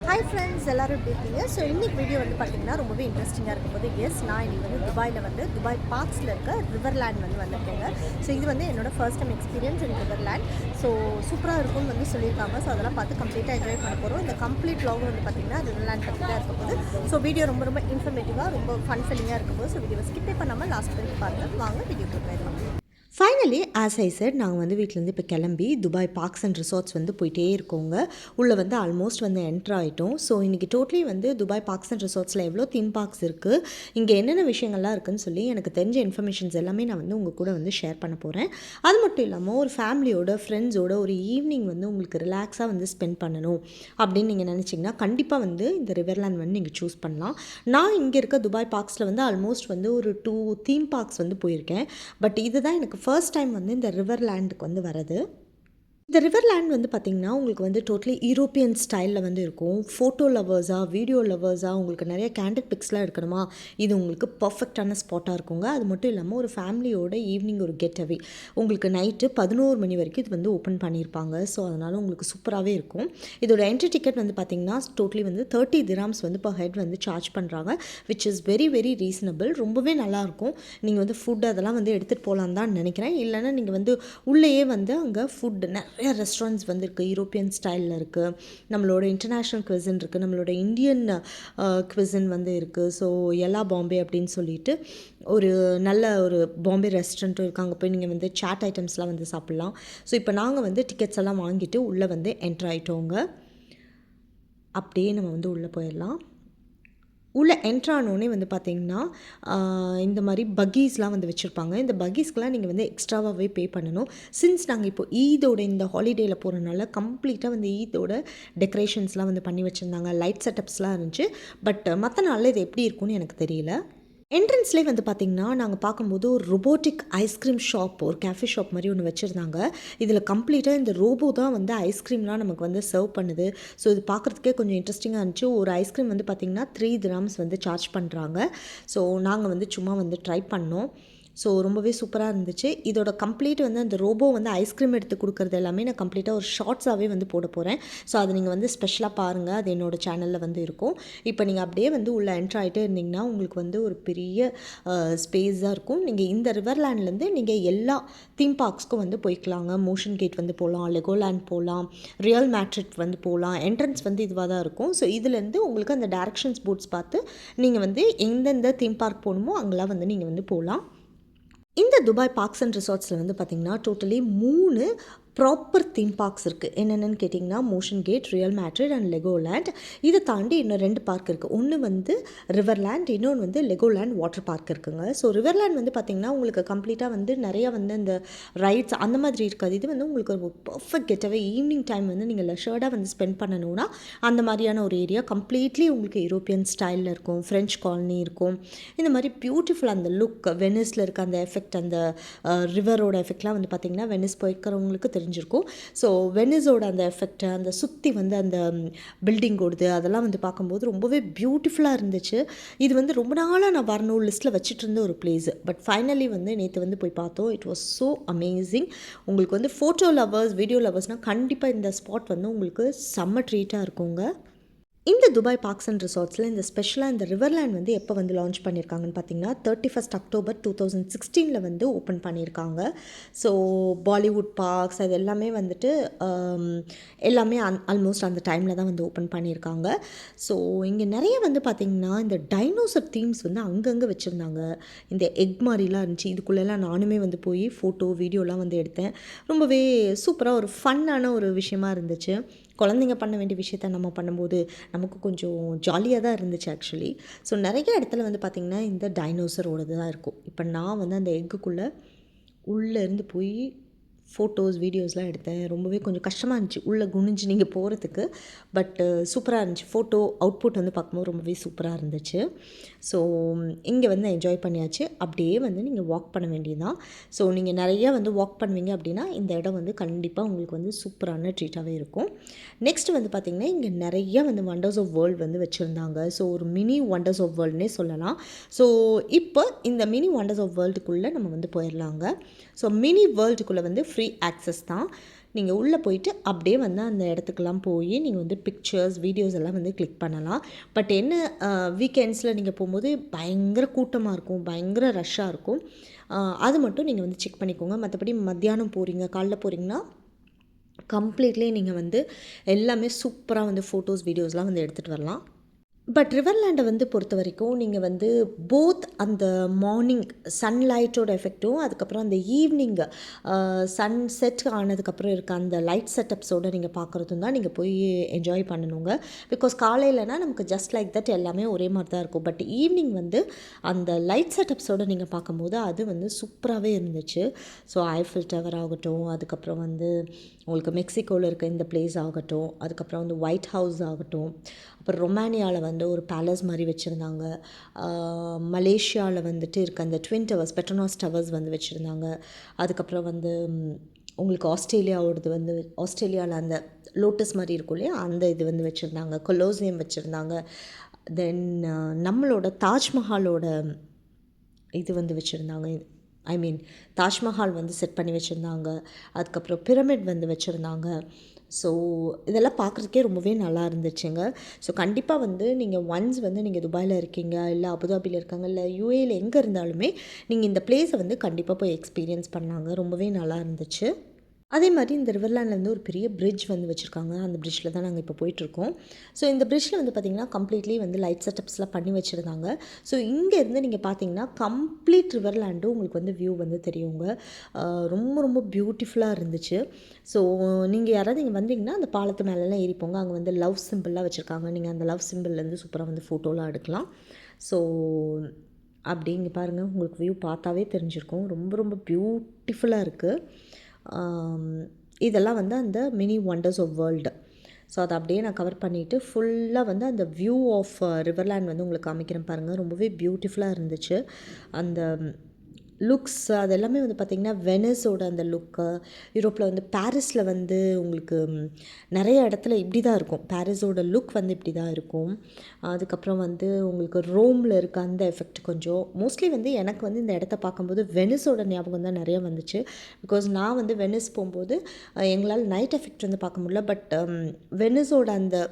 Hi friends, எல்லோரும் எப்படி இருக்கீங்க? ஸோ இன்றைக்கி வீடியோ வந்து பார்த்திங்கன்னா ரொம்பவே இன்ட்ரெஸ்டிங்காக இருக்கும் போது நான் இன்றைக்கி வந்து துபாயில் வந்து துபாய் பார்க்ஸில் இருக்க ரிவர்லேண்ட் வந்து வந்திருக்கேங்க. ஸோ இது வந்து என்னோடய first time experience in Riverland. So சூப்பராக இருக்கும்னு வந்து சொல்லியிருக்காங்க. ஸோ அதெல்லாம் பார்த்து கம்ப்ளீட்டாக என்ஜாய் பண்ண போகிறோம். இந்த கம்ப்ளீட் வ்ளாக் வந்து பார்த்திங்கன்னா ரிவர்லேண்ட் பற்றி தான் இருக்கும் போது ஸோ வீடியோ ரொம்ப ரொம்ப இன்ஃபர்மேட்டிவாக ரொம்ப ஃபன் ஃபில்லிங்காக இருக்கும்போது ஸோ வீடியோவை ஸ்கிப்பே பண்ணாமல் லாஸ்ட் வரைக்கும் பாருங்கள். வாங்க வீடியோக்கு போயிடலாம். ஃபைனலி ஆஸ் ஐ செட் நாங்கள் வந்து வீட்டிலேருந்து இப்போ கிளம்பி துபாய் பார்க்ஸ் அண்ட் ரிசார்ட்ஸ் வந்து போயிட்டே இருக்கோங்க. உள்ளே வந்து ஆல்மோஸ்ட் வந்து என்ட்ரு ஆகிட்டோம். ஸோ இன்றைக்கி டோட்டலி வந்து துபாய் பார்க்ஸ் அண்ட் ரிசார்ட்ஸில் எவ்வளோ தீம் பார்க்ஸ் இருக்குது, இங்கே என்னென்ன விஷயங்கள்லாம் இருக்குதுன்னு சொல்லி எனக்கு தெரிஞ்ச இன்ஃபர்மேஷன்ஸ் எல்லாமே நான் வந்து உங்கள் கூட வந்து ஷேர் பண்ண போகிறேன். அது மட்டும் இல்லாமல் ஒரு ஃபேமிலியோட ஃப்ரெண்ட்ஸோட ஒரு ஈவினிங் வந்து உங்களுக்கு ரிலாக்ஸாக வந்து ஸ்பெண்ட் பண்ணணும் அப்படின்னு நீங்கள் நினச்சிங்கன்னா கண்டிப்பாக வந்து இந்த ரிவர்லேண்ட் வந்து நீங்கள் சூஸ் பண்ணலாம். நான் இங்கே இருக்க துபாய் பார்க்ஸில் வந்து ஆல்மோஸ்ட் வந்து ஒரு 2 தீம் பார்க்ஸ் வந்து போயிருக்கேன். பட் இதுதான் எனக்கு ஃபர்ஸ்ட் டைம் வந்து இந்த ரிவர்லேண்டுக்கு வந்து வரது. இந்த ரிவர்லேண்ட் வந்து பார்த்திங்கன்னா உங்களுக்கு வந்து டோட்டலி யூரோப்பியன் ஸ்டைலில் வந்து இருக்கும். ஃபோட்டோ லவர்ஸாக, வீடியோ லவர்ஸாக, உங்களுக்கு நிறைய கேண்டிட் பிக்ஸ்லாம் எடுக்கணுமா, இது உங்களுக்கு பர்ஃபெக்டான ஸ்பாட்டாக இருக்குங்க. அது மட்டும் இல்லாமல் ஒரு ஃபேமிலியோட ஈவினிங் ஒரு கெட் அவே உங்களுக்கு நைட்டு 11 மணி வரைக்கும் இது வந்து ஓப்பன் பண்ணியிருப்பாங்க. ஸோ அதனால் உங்களுக்கு சூப்பராகவே இருக்கும். இதோட என்ட்ரி டிக்கெட் வந்து பார்த்திங்கன்னா டோட்டலி வந்து 30 திராம்ஸ் வந்து பர் ஹெட் வந்து சார்ஜ் பண்ணுறாங்க. Which is very very reasonable. ரொம்பவே நல்லாயிருக்கும். நீங்கள் வந்து ஃபுட் அதெல்லாம் வந்து எடுத்துகிட்டு போகலான்னு தான் நினைக்கிறேன். இல்லைனா நீங்கள் வந்து உள்ளேயே வந்து அங்கே ஃபுட் நிறைய ரெஸ்டாரண்ட்ஸ் வந்து இருக்குது. யூரோப்பியன் ஸ்டைலில் இருக்குது, நம்மளோட இன்டர்நேஷ்னல் குவிசன் இருக்குது, நம்மளோட இந்தியன் குவிசன் வந்து இருக்குது. ஸோ எல்லா பாம்பே அப்படின்னு சொல்லிட்டு ஒரு நல்ல ஒரு பாம்பே ரெஸ்டாரண்ட்டும் இருக்குது. அங்கே போய் நீங்கள் வந்து சாட் ஐட்டம்ஸ்லாம் வந்து சாப்பிட்லாம். ஸோ இப்போ நாங்கள் வந்து டிக்கெட்ஸ் எல்லாம் வாங்கிட்டு உள்ளே வந்து என்ட்ரு ஆகிட்டோங்க. அப்படியே நம்ம வந்து உள்ளே போயிடலாம். உள்ளே என்ட்ரானோடனே வந்து பார்த்திங்கன்னா இந்த மாதிரி பக்கீஸ்லாம் வந்து வச்சுருப்பாங்க. இந்த பக்கீஸ்க்கெலாம் நீங்கள் வந்து எக்ஸ்ட்ராவாகவே பே பண்ணணும். சின்ஸ் நாங்கள் இப்போ ஈதோட இந்த ஹாலிடேயில் போகிறனால கம்ப்ளீட்டாக வந்து ஈதோட டெக்கரேஷன்ஸ்லாம் வந்து பண்ணி வச்சுருந்தாங்க. லைட் செட்டப்ஸ்லாம் இருந்துச்சு. பட் மற்ற நாளில் இது எப்படி இருக்கும்னு எனக்கு தெரியல. என்ட்ரன்ஸ்லேயே வந்து பார்த்திங்கன்னா நாங்கள் பார்க்கும்போது ஒரு ரொபோட்டிக் ஐஸ்கிரீம் ஷாப், ஒரு கேஃபே ஷாப் மாதிரி ஒன்று வச்சுருந்தாங்க. இதில் கம்ப்ளீட்டாக இந்த ரோபோ தான் வந்து ஐஸ்கிரீம்லாம் நமக்கு வந்து சர்வ் பண்ணுது. ஸோ இது பார்க்குறதுக்கே கொஞ்சம் இன்ட்ரெஸ்டிங்காக இருந்துச்சு. ஒரு ஐஸ்கிரீம் வந்து பார்த்திங்கன்னா 3 திராம்ஸ் வந்து சார்ஜ் பண்ணுறாங்க. ஸோ நாங்கள் வந்து சும்மா வந்து ட்ரை பண்ணோம். ஸோ ரொம்பவே சூப்பராக இருந்துச்சு. இதோட கம்ப்ளீட் வந்து அந்த ரோபோ வந்து ஐஸ்கிரீம் எடுத்து கொடுக்குறது எல்லாமே நான் கம்ப்ளீட்டாக ஒரு ஷார்ட்ஸாகவே வந்து போட போகிறேன். ஸோ அதை நீங்கள் வந்து ஸ்பெஷலாக பாருங்கள். அது என்னோடய சேனலில் வந்து இருக்கும். இப்போ நீங்கள் அப்படியே வந்து உள்ளே என்ட்ரு ஆகிட்டே இருந்தீங்கன்னா உங்களுக்கு வந்து ஒரு பெரிய ஸ்பேஸாக இருக்கும். நீங்கள் இந்த ரிவர்லேண்ட்லேருந்து நீங்கள் எல்லா தீம் பார்க்ஸ்க்கும் வந்து போய்க்கலாங்க. மோஷன் கேட் வந்து போகலாம், லெகோலேண்ட் போகலாம், ரியல் மேட்ரிட் வந்து போகலாம். என்ட்ரன்ஸ் வந்து இதுவாக தான் இருக்கும். ஸோ இதுலேருந்து உங்களுக்கு அந்த டைரக்ஷன்ஸ் போர்ட்ஸ் பார்த்து நீங்கள் வந்து எந்தெந்த தீம் பார்க் போகணுமோ அங்கெல்லாம் வந்து நீங்கள் வந்து போகலாம். இந்த துபாய் பார்க்ஸ் அண்ட் ரிசார்ட்ஸில் வந்து பார்த்திங்கன்னா டோட்டலி 3 ப்ராப்பர் தீம் பார்க்ஸ் இருக்குது. என்னென்னு கேட்டிங்கன்னா Motiongate, Real Madrid and Legoland. இதை தாண்டி இன்னும் 2 பார்க் இருக்குது. ஒன்று வந்து ரிவர்லேண்ட், இன்னொன்று வந்து லெகோலேண்ட் வாட்டர் பார்க் இருக்குங்க. ஸோ ரிவர்லேண்ட் வந்து பார்த்திங்கன்னா உங்களுக்கு கம்ப்ளீட்டாக வந்து நிறையா வந்து இந்த ரைட்ஸ் அந்த மாதிரி இருக்காது. இது வந்து உங்களுக்கு ஒரு பர்ஃபெக்ட் கெட்டவே ஈவினிங் டைம் வந்து நீங்கள் லெஷர்டாக வந்து ஸ்பெண்ட் பண்ணணுன்னா அந்த மாதிரியான ஒரு ஏரியா. கம்ப்ளீட்லி உங்களுக்கு யூரோப்பியன் ஸ்டைலில் இருக்கும். ஃப்ரெஞ்ச் காலனி இருக்கும். இந்த மாதிரி பியூட்டிஃபுல் அந்த லுக், வெனிஸில் இருக்க அந்த எஃபெக்ட், அந்த ரிவரோட எஃபெக்ட்லாம் வந்து பார்த்திங்கன்னா வெனிஸ் போய்க்கிறவங்களுக்கு தெரிஞ்சிருக்கும். ஸோ வெனிஸோட அந்த எஃபெக்ட், அந்த சுற்றி வந்து அந்த பில்டிங் ஓடுது, அதெல்லாம் வந்து பார்க்கும்போது ரொம்பவே பியூட்டிஃபுல்லாக இருந்துச்சு. இது வந்து ரொம்ப நாளாக நான் வரணும் லிஸ்ட்டில் வச்சுட்டு இருந்த ஒரு பிளேஸ். பட் ஃபைனலி வந்து நேற்று வந்து போய் பார்த்தோம். It was so amazing. உங்களுக்கு வந்து ஃபோட்டோ லவர்ஸ், வீடியோ லவர்ஸ்னால் கண்டிப்பாக இந்த ஸ்பாட் வந்து உங்களுக்கு செம்ம ட்ரீட்டாக இருக்குங்க. இந்த துபாய் பார்க்ஸ் அண்ட் ரிசார்ட்ஸில் இந்த ஸ்பெஷலாக இந்த ரிவர்லேண்ட் வந்து எப்போ வந்து லான்ச் பண்ணியிருக்காங்கன்னு பார்த்தீங்கன்னா 31 அக்டோபர் 2016 வந்து ஓப்பன் பண்ணியிருக்காங்க. ஸோ பாலிவுட் பார்க்ஸ் அது எல்லாமே வந்துட்டு எல்லாமே ஆல்மோஸ்ட் அந்த டைமில் தான் வந்து ஓப்பன் பண்ணியிருக்காங்க. ஸோ இங்கே நிறைய வந்து பார்த்திங்கன்னா இந்த டைனோசர் தீம்ஸ் வந்து அங்கங்கே வச்சுருந்தாங்க. இந்த எக் மாதிரிலாம் இருந்துச்சு. இதுக்குள்ளெல்லாம் நானுமே வந்து போய் ஃபோட்டோ வீடியோலாம் வந்து எடுத்தேன். ரொம்பவே சூப்பராக ஒரு ஃபன்னான ஒரு விஷயமா இருந்துச்சு. குழந்தைங்க பண்ண வேண்டிய விஷயத்த நம்ம பண்ணும்போது நமக்கு கொஞ்சம் ஜாலியாக தான் இருந்துச்சு ஆக்சுவலி. ஸோ நிறைய இடத்துல வந்து பார்த்திங்கன்னா இந்த டைனோசரோடது தான் இருக்கும். இப்போ நான் வந்து அந்த எக்குக்குள்ளே உள்ளேருந்து போய் ஃபோட்டோஸ், வீடியோஸ்லாம் எடுத்தேன். ரொம்பவே கொஞ்சம் கஷ்டமாக இருந்துச்சு உள்ளே குனிஞ்சு நீங்கள் போகிறதுக்கு. பட்டு சூப்பராக இருந்துச்சு. ஃபோட்டோ அவுட்புட் வந்து பார்க்கும்போது ரொம்பவே சூப்பராக இருந்துச்சு. ஸோ இங்கே வந்து என்ஜாய் பண்ணியாச்சு. அப்படியே வந்து நீங்கள் வாக் பண்ண வேண்டியதுதான். ஸோ நீங்கள் நிறையா வந்து வாக் பண்ணுவீங்க அப்படின்னா இந்த இடம் வந்து கண்டிப்பாக உங்களுக்கு வந்து சூப்பரான ட்ரீட்டாகவே இருக்கும். நெக்ஸ்ட் வந்து பார்த்திங்கன்னா இங்கே நிறைய வந்து வண்டர்ஸ் ஆஃப் வேர்ல்டு வந்து வச்சுருந்தாங்க. ஸோ ஒரு மினி வண்டர்ஸ் ஆஃப் வேர்ல்டுனே சொல்லலாம். ஸோ இப்போ இந்த மினி வண்டர்ஸ் ஆஃப் வேர்ல்டுக்குள்ளே நம்ம வந்து போயிடலாங்க. ஸோ மினி வேர்ல்டுக்குள்ளே வந்து ஃப்ரீ ஆக்சஸ் தான். நீங்கள் உள்ளே போயிட்டு அப்படியே வந்து அந்த இடத்துக்கெல்லாம் போய் நீங்கள் வந்து பிக்சர்ஸ் வீடியோஸ் எல்லாம் வந்து கிளிக் பண்ணலாம். பட் என்ன வீக்கெண்ட்ஸில் நீங்கள் போகும்போது பயங்கர கூட்டமாக இருக்கும், பயங்கர ரஷ்ஷாக இருக்கும். அது மட்டும் நீங்கள் வந்து செக் பண்ணிக்கோங்க. மற்றபடி மத்தியானம் போகிறீங்க, காலைல போகிறீங்கன்னா கம்ப்ளீட்லி நீங்கள் வந்து எல்லாமே சூப்பராக வந்து ஃபோட்டோஸ் வீடியோஸ்லாம் வந்து எடுத்துகிட்டு வரலாம். பட் ரிவர்லேண்டை வந்து பொறுத்த வரைக்கும் நீங்கள் வந்து போத் அந்த மார்னிங் சன்லைட்டோட எஃபெக்ட்டும் அதுக்கப்புறம் அந்த ஈவினிங் சன் செட் ஆனதுக்கப்புறம் இருக்க அந்த லைட் செட்டப்ஸோடு நீங்கள் பார்க்குறதும் தான் நீங்கள் போய் என்ஜாய் பண்ணணுங்க. பிகாஸ் காலையிலனா நமக்கு ஜஸ்ட் லைக் தட் எல்லாமே ஒரே மாதிரி தான் இருக்கும். பட் ஈவினிங் வந்து அந்த லைட் செட்டப்ஸோடு நீங்கள் பார்க்கும்போது அது வந்து சூப்பராகவே இருந்துச்சு. ஸோ ஐஃபில் டவர் ஆகட்டும், அதுக்கப்புறம் வந்து உங்களுக்கு மெக்சிகோவில் இருக்க இந்த பிளேஸ் ஆகட்டும், அதுக்கப்புறம் வந்து ஒயிட் ஹவுஸ் ஆகட்டும், அப்புறம் ரொமானியாவில் வந்து ஒரு பேலஸ் மாதிரி வச்சுருந்தாங்க. மலேசியாவில் வந்துட்டு இருக்க அந்த ட்வின் டவர்ஸ், பெட்ரோனாஸ் டவர்ஸ் வந்து வச்சுருந்தாங்க. அதுக்கப்புறம் வந்து உங்களுக்கு ஆஸ்திரேலியாவோடது வந்து ஆஸ்திரேலியாவில் அந்த லோட்டஸ் மாதிரி இருக்கும் இல்லையா, அந்த இது வந்து வச்சுருந்தாங்க. கொலோசியம் வச்சுருந்தாங்க. தென் நம்மளோட தாஜ்மஹாலோட இது வந்து வச்சுருந்தாங்க. ஐ மீன் தாஜ்மஹால் வந்து செட் பண்ணி வச்சுருந்தாங்க. அதுக்கப்புறம் பிரமிட் வந்து வச்சுருந்தாங்க. ஸோ இதெல்லாம் பார்க்குறதுக்கே ரொம்பவே நல்லா இருந்துச்சுங்க. ஸோ கண்டிப்பாக வந்து நீங்கள் ஒன்ஸ் வந்து நீங்கள் துபாயில் இருக்கீங்க, இல்லை அபுதாபியில் இருக்காங்க, இல்லை யூஏயில் எங்கே இருந்தாலுமே நீங்கள் இந்த பிளேஸை வந்து கண்டிப்பாக போய் எக்ஸ்பீரியன்ஸ் பண்ணாங்க. ரொம்பவே நல்லா இருந்துச்சு. அதே மாதிரி இந்த ரிவர்லேண்டில் வந்து ஒரு பெரிய பிரிட்ஜ் வந்து வச்சுருக்காங்க. அந்த பிரிட்ஜில் தான் நாங்கள் இப்போ போயிட்டுருக்கோம். ஸோ இந்த பிரிட்ஜில் வந்து பார்த்திங்கன்னா கம்ப்ளீட்லி வந்து லைட் செட்டப்ஸ்லாம் பண்ணி வச்சுருந்தாங்க. ஸோ இங்கேருந்து நீங்கள் பார்த்தீங்கன்னா கம்ப்ளீட் ரிவர்லேண்டும் உங்களுக்கு வந்து வியூ வந்து தெரியுங்க. ரொம்ப ரொம்ப பியூட்டிஃபுல்லாக இருந்துச்சு. ஸோ நீங்கள் யாராவது இங்கே வந்தீங்கன்னா அந்த பாலத்து மேலெலாம் ஏறிப்போங்க. அங்கே வந்து லவ் சிம்பிள்லாம் வச்சுருக்காங்க. நீங்கள் அந்த லவ் சிம்பிள்லேருந்து சூப்பராக வந்து ஃபோட்டோலாம் எடுக்கலாம். ஸோ அப்படி இங்கே பாருங்கள், உங்களுக்கு வியூ பார்த்தாவே தெரிஞ்சிருக்கும். ரொம்ப ரொம்ப பியூட்டிஃபுல்லாக இருக்குது. இதெல்லாம் வந்து அந்த mini wonders of world. So அதை அப்படியே நான் கவர் பண்ணிவிட்டு ஃபுல்லாக வந்து அந்த வியூ ஆஃப் ரிவர்லேண்ட் வந்து உங்களுக்கு காமிக்கிறேன் பாருங்கள். ரொம்பவே பியூட்டிஃபுல்லாக இருந்துச்சு. அந்த லுக்ஸ் அது எல்லாமே வந்து பார்த்திங்கன்னா வெனிஸோட அந்த லுக்கு, யூரோப்பில் வந்து பாரிஸில் வந்து உங்களுக்கு நிறைய இடத்துல இப்படி தான் இருக்கும். பாரிஸோட லுக் வந்து இப்படி தான் இருக்கும். அதுக்கப்புறம் வந்து உங்களுக்கு ரோமில் இருக்க அந்த எஃபெக்ட் கொஞ்சம் மோஸ்ட்லி வந்து எனக்கு வந்து இந்த இடத்த பார்க்கும்போது வெனிஸோட ஞாபகம் தான் நிறைய வந்துச்சு. பிகாஸ் நான் வந்து வெனிஸ் போகும்போது எங்களால் நைட் எஃபெக்ட் வந்து பார்க்க முடியல. பட் வெனிஸோட அந்த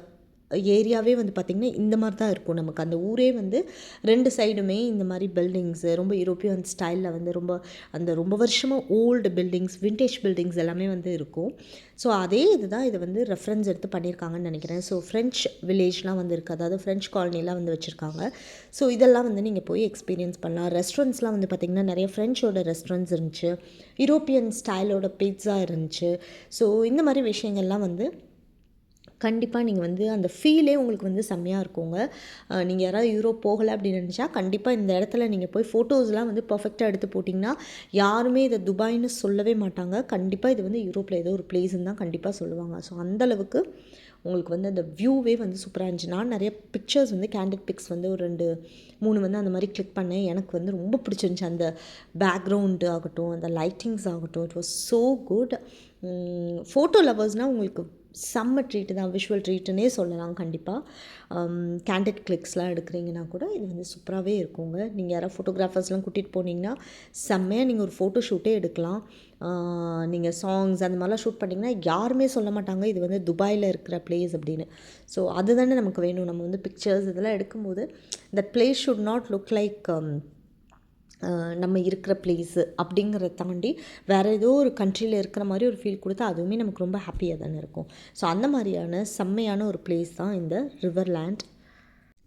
ஏரியாவே வந்து பார்த்திங்கன்னா இந்த மாதிரி தான் இருக்கும். நமக்கு அந்த ஊரே வந்து 2 சைடுமே இந்த மாதிரி பில்டிங்ஸு ரொம்ப யூரோப்பியன் ஸ்டைலில் வந்து ரொம்ப வருஷமாக ஓல்டு பில்டிங்ஸ், விண்டேஜ் பில்டிங்ஸ் எல்லாமே வந்து இருக்கும். ஸோ அதே இது தான் இதை வந்து ரெஃபரன்ஸ் எடுத்து பண்ணியிருக்காங்கன்னு நினைக்கிறேன். ஸோ ஃப்ரெஞ்ச் வில்லேஜ்லாம் வந்து இருக்குது, அதாவது ஃப்ரெஞ்ச் காலனிலாம் வந்து வச்சுருக்காங்க. ஸோ இதெல்லாம் வந்து நீங்கள் போய் எக்ஸ்பீரியன்ஸ் பண்ணலாம். ரெஸ்டாரண்ட்ஸ்லாம் வந்து பார்த்திங்கன்னா நிறைய ஃப்ரெஞ்சோட ரெஸ்டாரண்ட்ஸ் இருந்துச்சு, யூரோப்பியன் ஸ்டைலோட பிட்ஸா இருந்துச்சு. ஸோ இந்த மாதிரி விஷயங்கள்லாம் வந்து கண்டிப்பாக நீங்கள் வந்து அந்த ஃபீலே உங்களுக்கு வந்து செம்மையாக இருக்குங்க. நீங்கள் யாராவது யூரோப் போகலை அப்படின்னு நினச்சா கண்டிப்பாக இந்த இடத்துல நீங்கள் போய் ஃபோட்டோஸ்லாம் வந்து பர்ஃபெக்டாக எடுத்து போட்டிங்கன்னா யாருமே இதை துபாய்னு சொல்லவே மாட்டாங்க. கண்டிப்பாக இது வந்து யூரோப்பில் ஏதோ ஒரு பிளேஸ்ன்னு தான் கண்டிப்பாக சொல்லுவாங்க. ஸோ அந்தளவுக்கு உங்களுக்கு வந்து அந்த வியூவே வந்து சூப்பராக இருந்துச்சு. நான் நிறைய பிக்சர்ஸ் வந்து கேண்டிட் பிக்ஸ் வந்து ஒரு 2-3 வந்து அந்த மாதிரி கிளிக் பண்ணேன். எனக்கு வந்து ரொம்ப பிடிச்சிருந்துச்சி. அந்த பேக்ரவுண்டு ஆகட்டும், அந்த லைட்டிங்ஸ் ஆகட்டும், it was so good. Photo லவர்ஸ்னால் உங்களுக்கு செம்ம ட்ரீட்டு தான், விஷுவல் ட்ரீட்டுன்னே சொல்லலாம். கண்டிப்பாக கேண்டிட் கிளிக்ஸ்லாம் எடுக்கிறீங்கன்னா கூட இது வந்து சூப்பராகவே இருக்குங்க. நீங்கள் யாராவது ஃபோட்டோகிராஃபர்ஸ்லாம் கூட்டிகிட்டு போனீங்கன்னா செம்மையாக நீங்கள் ஒரு ஃபோட்டோ ஷூட்டே எடுக்கலாம். நீங்கள் சாங்ஸ் அந்த மாதிரிலாம் ஷூட் பண்ணிங்கன்னா யாருமே சொல்ல மாட்டாங்க இது வந்து துபாயில் இருக்கிற பிளேஸ் அப்படின்னு. ஸோ அதுதானே நமக்கு வேணும். நம்ம வந்து பிக்சர்ஸ் இதெல்லாம் எடுக்கும்போது that place should not look like நம்ம இருக்கிற பிளேஸு அப்படிங்கிறத தாண்டி வேறு ஏதோ ஒரு கண்ட்ரியில் இருக்கிற மாதிரி ஒரு ஃபீல் கொடுத்தா அதுவுமே நமக்கு ரொம்ப ஹாப்பியாக தானே இருக்கும். ஸோ அந்த மாதிரியான செம்மையான ஒரு பிளேஸ் தான் இந்த ரிவர்லேண்ட்.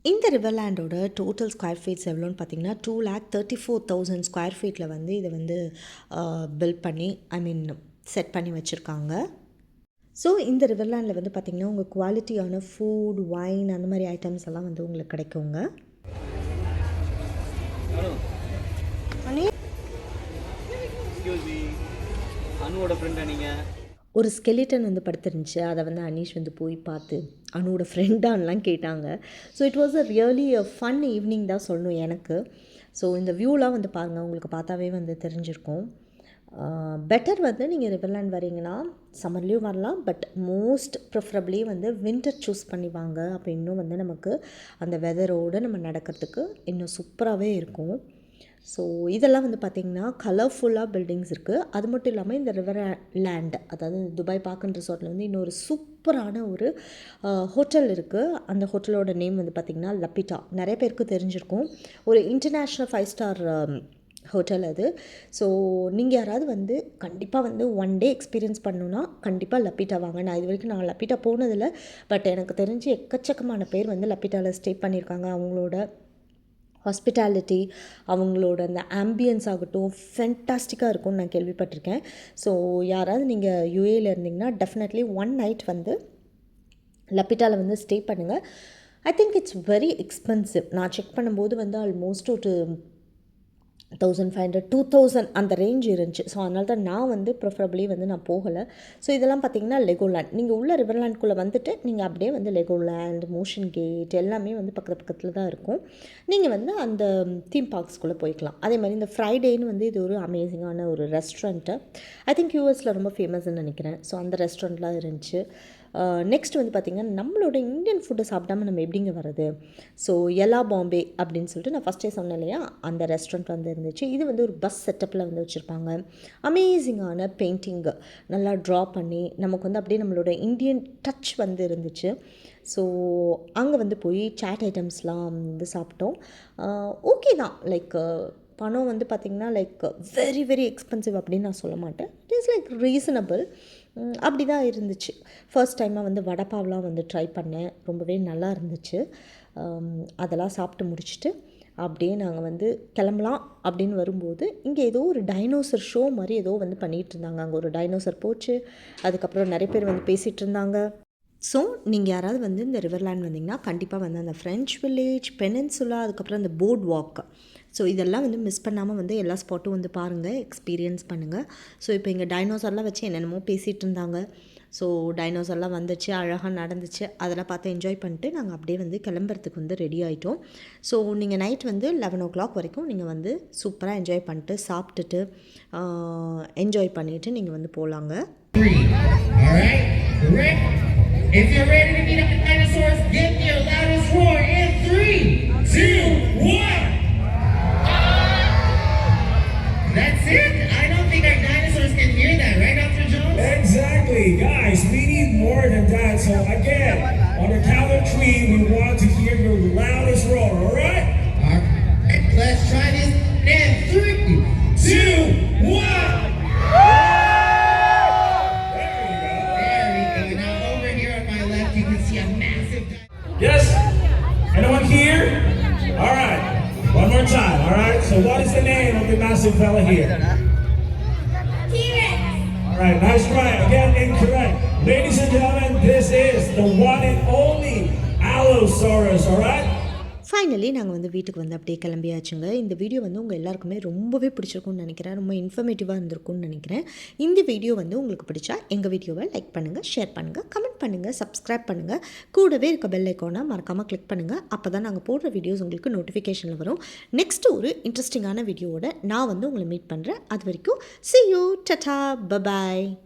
இந்த ரிவர்லேண்டோட டோட்டல் ஸ்கொயர் ஃபீட்ஸ் எவ்வளோன்னு பார்த்தீங்கன்னா 2,34,000 ஸ்கொயர் ஃபீட்டில் வந்து இதை வந்து பில்ட் பண்ணி செட் பண்ணி வச்சுருக்காங்க. ஸோ இந்த ரிவர்லேண்டில் வந்து பார்த்திங்கன்னா உங்கள் குவாலிட்டியான ஃபுட், வைன் அந்த மாதிரி ஐட்டம்ஸ் எல்லாம் வந்து உங்களுக்கு கிடைக்குங்க. அனுவோட ஃப்ரெண்டா நீங்கள்? ஒரு ஸ்கெலிட்டன் வந்து படுத்துருந்துச்சு. அதை வந்து அனீஷ் வந்து போய் பார்த்து அனுவோட ஃப்ரெண்டான்லாம் கேட்டாங்க. So it was really fun evening தான் சொல்லணும் எனக்கு. ஸோ இந்த வியூலாம் வந்து பாருங்கள், உங்களுக்கு பார்த்தாவே வந்து தெரிஞ்சிருக்கும். பெட்டர் வந்து நீங்கள் ரிவர்லேண்ட் வரீங்கன்னா சம்மர்லேயும் வரலாம். பட் மோஸ்ட் ப்ரிஃபரபிளி வந்து வின்டர் சூஸ் பண்ணி வாங்க. அப்போ இன்னும் வந்து நமக்கு அந்த வெதரோடு நம்ம நடக்கிறதுக்கு இன்னும் சூப்பராகவே இருக்கும். ஸோ இதெல்லாம் வந்து பார்த்திங்கன்னா கலர்ஃபுல்லாக பில்டிங்ஸ் இருக்குது. அது மட்டும் இல்லாமல் இந்த ரிவர் லேண்ட், அதாவது துபாய் பார்க்குன்ற ரிசார்ட்டில் வந்து இன்னொரு சூப்பரான ஒரு ஹோட்டல் இருக்குது. அந்த ஹோட்டலோட நேம் வந்து பார்த்திங்கன்னா லப்பிட்டா. நிறைய பேருக்கு தெரிஞ்சிருக்கும். ஒரு இன்டர்நேஷ்னல் 5 ஸ்டார் ஹோட்டல் அது. ஸோ நீங்கள் யாராவது வந்து கண்டிப்பாக வந்து ஒன் டே எக்ஸ்பீரியன்ஸ் பண்ணணுன்னா கண்டிப்பாக லப்பிட்டா வாங்க. நான் இது வரைக்கும் நான் லப்பிட்டா போனதில்லை, பட் எனக்கு தெரிஞ்சு எக்கச்சக்கமான பேர் வந்து லப்பிட்டாவில் ஸ்டே பண்ணியிருக்காங்க. அவங்களோட ஹாஸ்பிட்டாலிட்டி, அவங்களோட அந்த ஆம்பியன்ஸ் ஆகட்டும் ஃபென்டாஸ்டிக்காக இருக்கும்னு நான் கேள்விப்பட்டிருக்கேன். ஸோ யாராவது நீங்கள் யூஏயில் இருந்தீங்கன்னா டெஃபினெட்லி ஒன் நைட் வந்து லப்பிட்டாவில் வந்து ஸ்டே பண்ணுங்கள். I think it's very expensive. நான் செக் பண்ணும்போது வந்து ஆல்மோஸ்ட் ஒரு 1500 2000 அந்த ரேஞ்ச் இருந்துச்சு. ஸோ அதனால தான் நான் வந்து ப்ரிஃபரபிளி வந்து நான் போகலை. ஸோ இதெல்லாம் பார்த்திங்கன்னா லெகோலேண்ட். நீங்கள் உள்ள ரிவர்லேண்ட்குள்ளே வந்துட்டு நீங்கள் அப்படியே வந்து லெகோலேண்ட், மோஷன் கேட் எல்லாமே வந்து பக்கத்தில் தான் இருக்கும். நீங்கள் வந்து அந்த தீம் பார்க்ஸ்குள்ளே போய்க்கலாம். அதே மாதிரி இந்த ஃப்ரைடேன்னு வந்து இது ஒரு அமேசிங்கான ஒரு ரெஸ்டாரண்ட்டு. ஐ திங்க் யூஎஸில் ரொம்ப ஃபேமஸ்ன்னு நினைக்கிறேன். ஸோ அந்த ரெஸ்டாரண்ட்லாம் இருந்துச்சு. நெக்ஸ்ட் வந்து பார்த்திங்கன்னா நம்மளோட இந்தியன் ஃபுட்டை சாப்பிடாம நம்ம எப்படிங்க வர்றது? ஸோ எலா பாம்பே அப்படின்னு சொல்லிட்டு நான் ஃபஸ்ட்டே சொன்னேன் இல்லையா, அந்த ரெஸ்டாரண்ட் வந்து இருந்துச்சு. இது வந்து ஒரு பஸ் செட்டப்பில் வந்து வச்சுருப்பாங்க. அமேசிங்கான பெயிண்டிங்கு நல்லா ட்ரா பண்ணி நமக்கு வந்து அப்படியே நம்மளோட இந்தியன் டச் வந்து இருந்துச்சு. ஸோ அங்கே வந்து போய் சாட் ஐட்டம்ஸ்லாம் வந்து சாப்பிட்டோம். ஓகே தான், லைக் பணம் வந்து பார்த்திங்கன்னா லைக் வெரி வெரி எக்ஸ்பென்சிவ் அப்படின்னு நான் சொல்ல மாட்டேன். It is like reasonable. அப்படி தான் இருந்துச்சு. ஃபர்ஸ்ட் டைமாக வந்து வடைப்பாவெலாம் வந்து ட்ரை பண்ணேன். ரொம்பவே நல்லா இருந்துச்சு. அதெல்லாம் சாப்பிட்டு முடிச்சுட்டு அப்படியே நாங்கள் வந்து கிளம்பலாம் அப்படின்னு வரும்போது இங்கே ஏதோ ஒரு டைனோசர் ஷோ மாதிரி ஏதோ வந்து பண்ணிகிட்டு இருந்தாங்க. அங்கே ஒரு டைனோசர் போச்சு. அதுக்கப்புறம் நிறைய பேர் வந்து பேசிகிட்டு இருந்தாங்க. ஸோ நீங்கள் யாராவது வந்து இந்த ரிவர்லேண்ட் வந்தீங்கன்னா கண்டிப்பாக வந்து அந்த ஃப்ரெஞ்ச் வில்லேஜ், பெனின்சுலா, அதுக்கப்புறம் அந்த போர்ட் வாக், ஸோ இதெல்லாம் வந்து மிஸ் பண்ணாமல் வந்து எல்லா ஸ்பாட்டும் வந்து பாருங்கள், எக்ஸ்பீரியன்ஸ் பண்ணுங்கள். ஸோ இப்போ இங்கே டைனோசர்லாம் வச்சு என்னென்னமோ பேசிகிட்டு இருந்தாங்க. ஸோ டைனோசர்லாம் வந்துச்சு, அழகாக நடந்துச்சு. அதெல்லாம் பார்த்து என்ஜாய் பண்ணிட்டு நாங்கள் அப்படியே வந்து கிளம்புறதுக்கு வந்து ரெடி ஆகிட்டோம். ஸோ நீங்கள் நைட் வந்து 11 o'clock வரைக்கும் நீங்கள் வந்து சூப்பராக என்ஜாய் பண்ணிட்டு சாப்பிட்டுட்டு என்ஜாய் பண்ணிவிட்டு நீங்கள் வந்து போகலாங்க. If you're ready to meet up with dinosaurs, give me your loudest roar in 3, 2, 1. That's it? I don't think our dinosaurs can hear that, right, Dr. Jones? Exactly. Guys, we need more than that. So again, on the count of 3, we want to hear your loudest roar, all right? All right, let's try this in 3, 2, 1. Yes? Anyone here? All right. One more time, all right? So what is the name of the massive fella here? T-Rex. All right, nice try. Again, incorrect. Ladies and gentlemen, this is the one and only Allosaurus, all right? Finally நாங்கள் வந்து வீட்டுக்கு வந்து அப்படியே கிளம்பியாச்சுங்க. இந்த video வந்து உங்கள் எல்லாருக்குமே ரொம்பவே பிடிச்சிருக்கும்னு நினைக்கிறேன். ரொம்ப இன்ஃபர்மேட்டிவாக இருந்திருக்கும்னு நினைக்கிறேன். இந்த வீடியோ வந்து உங்களுக்கு பிடிச்சா எங்கள் வீடியோவை லைக் பண்ணுங்கள், ஷேர் பண்ணுங்கள், கமெண்ட் பண்ணுங்கள், சப்ஸ்கிரைப் பண்ணுங்கள். கூடவே இருக்க பெல் ஐக்கானை மறக்காமல் கிளிக் பண்ணுங்கள். அப்போ தான் நாங்கள் போடுற வீடியோஸ் உங்களுக்கு நோட்டிஃபிகேஷனில் வரும். நெக்ஸ்ட்டு ஒரு இன்ட்ரெஸ்டிங்கான வீடியோவோட நான் வந்து உங்களை மீட் பண்ணுறேன். அது வரைக்கும் see you, tata, bye bye.